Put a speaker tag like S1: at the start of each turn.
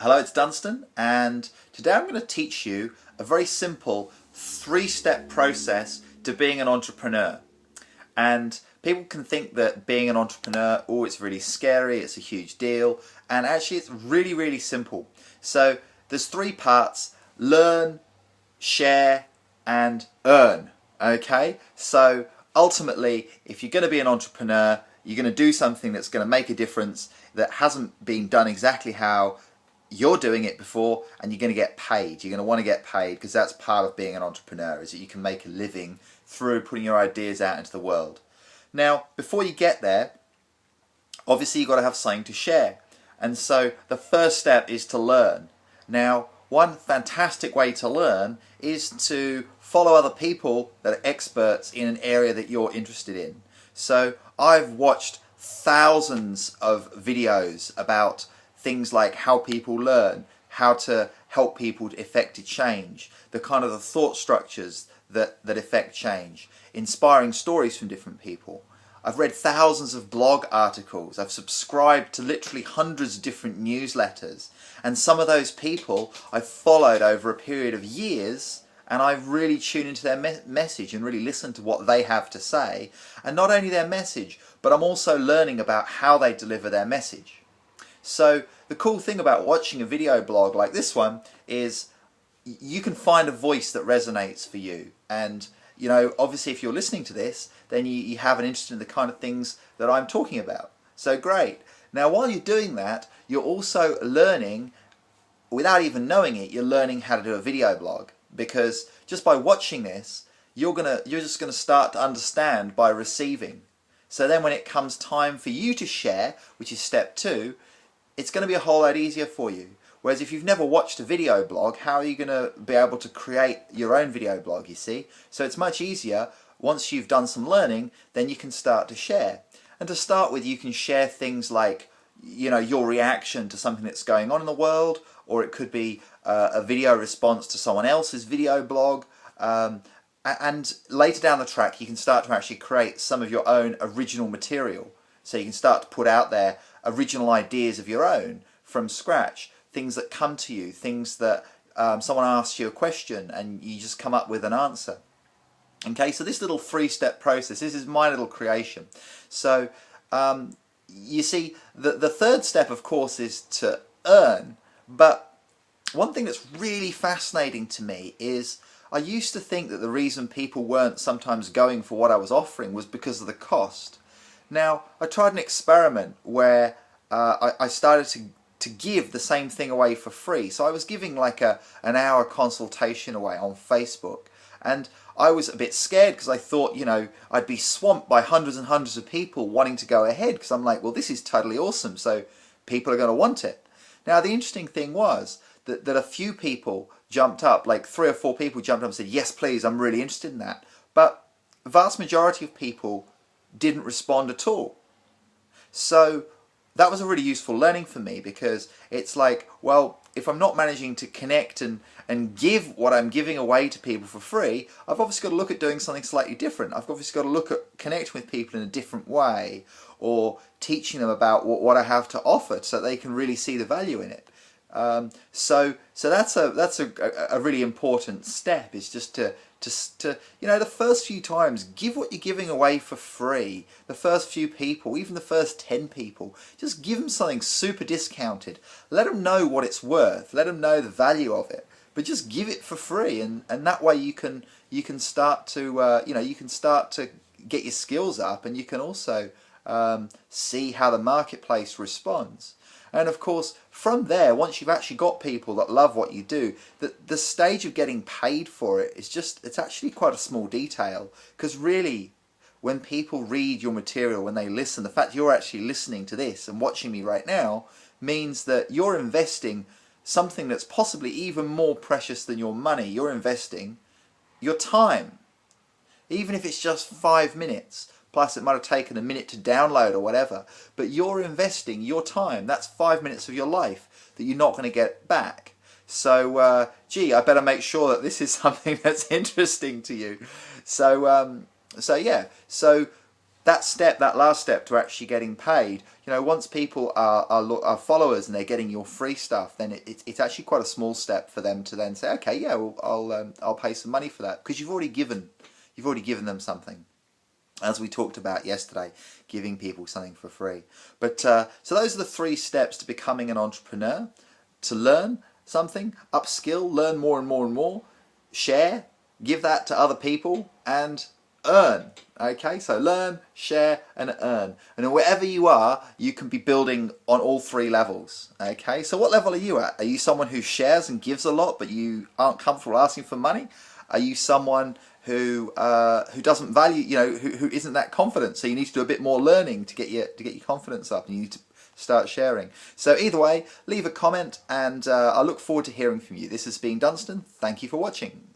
S1: Hello, it's Dunstan, and today I'm going to teach you a very simple three-step process to being an entrepreneur. And people can think that being an entrepreneur, oh, it's really scary, it's a huge deal, and actually it's really, really simple. So there's three parts: learn, share, and earn. Okay? So ultimately, if you're going to be an entrepreneur, you're going to do something that's going to make a difference that hasn't been done exactly how you're doing it before, and you're going to get paid. You're going to want to get paid because that's part of being an entrepreneur, is that you can make a living through putting your ideas out into the world. Now, before you get there, obviously you've got to have something to share. And so the first step is to learn. Now, one fantastic way to learn is to follow other people that are experts in an area that you're interested in. So I've watched thousands of videos about things like how people learn, how to help people to effect a change, the kind of the thought structures that effect change, inspiring stories from different people. I've read thousands of blog articles. I've subscribed to literally hundreds of different newsletters. And some of those people I've followed over a period of years, and I've really tuned into their message and really listened to what they have to say. And not only their message, but I'm also learning about how they deliver their message. So the cool thing about watching a video blog like this one is you can find a voice that resonates for you. And obviously if you're listening to this, then you have an interest in the kind of things that I'm talking about. So great. Now while you're doing that, you're also learning, without even knowing it, you're learning how to do a video blog. Because just by watching this, you're just gonna start to understand by receiving. So then when it comes time for you to share, which is step 2, it's going to be a whole lot easier for you. Whereas if you've never watched a video blog, how are you going to be able to create your own video blog, you see? So it's much easier once you've done some learning, then you can start to share. And to start with, you can share things like, your reaction to something that's going on in the world, or it could be a video response to someone else's video blog. And later down the track, you can start to actually create some of your own original material. So you can start to put out there original ideas of your own from scratch, things that come to you, things that someone asks you a question and you just come up with an answer. Okay, so this little 3-step process, this is my little creation. So you see, the third step, of course, is to earn. But one thing that's really fascinating to me is I used to think that the reason people weren't sometimes going for what I was offering was because of the cost. Now, I tried an experiment where I started to give the same thing away for free. So I was giving like an hour consultation away on Facebook. And I was a bit scared because I thought, I'd be swamped by hundreds and hundreds of people wanting to go ahead, because I'm like, well, this is totally awesome, so people are going to want it. Now, the interesting thing was that a few people jumped up, like 3 or 4 people jumped up and said, yes, please, I'm really interested in that. But the vast majority of people didn't respond at all. So that was a really useful learning for me, because it's like, well, if I'm not managing to connect and give what I'm giving away to people for free, I've obviously got to look at doing something slightly different. I've obviously got to look at connecting with people in a different way, or teaching them about what I have to offer so they can really see the value in it. So that's a really important step, is just to the first few times, give what you're giving away for free. The first few people, even the first 10 people, just give them something super discounted. Let them know what it's worth. Let them know the value of it. But just give it for free, and that way you can start to you can start to get your skills up, and you can also see how the marketplace responds. And of course, from there, once you've actually got people that love what you do, the stage of getting paid for it is it's actually quite a small detail. Because really, when people read your material, when they listen, the fact you're actually listening to this and watching me right now means that you're investing something that's possibly even more precious than your money. You're investing your time. Even if it's just 5 minutes. Plus it might have taken a minute to download or whatever, but you're investing your time. That's 5 minutes of your life that you're not going to get back. So, I better make sure that this is something that's interesting to you. So yeah, that step, that last step to actually getting paid, you know, once people are followers and they're getting your free stuff, then it's actually quite a small step for them to then say, okay, yeah, well, I'll pay some money for that, because you've already given them something. As we talked about yesterday, giving people something for free. But so those are the 3 steps to becoming an entrepreneur: to learn something, upskill, learn more and more and more, share, give that to other people, and earn. Okay, so learn, share, and earn. And wherever you are, you can be building on all 3 levels. Okay, so what level are you at? Are you someone who shares and gives a lot, but you aren't comfortable asking for money? Are you someone who doesn't value, you know, who isn't that confident? So you need to do a bit more learning to get your confidence up, and you need to start sharing. So either way, leave a comment, and I look forward to hearing from you. This has been Dunstan. Thank you for watching.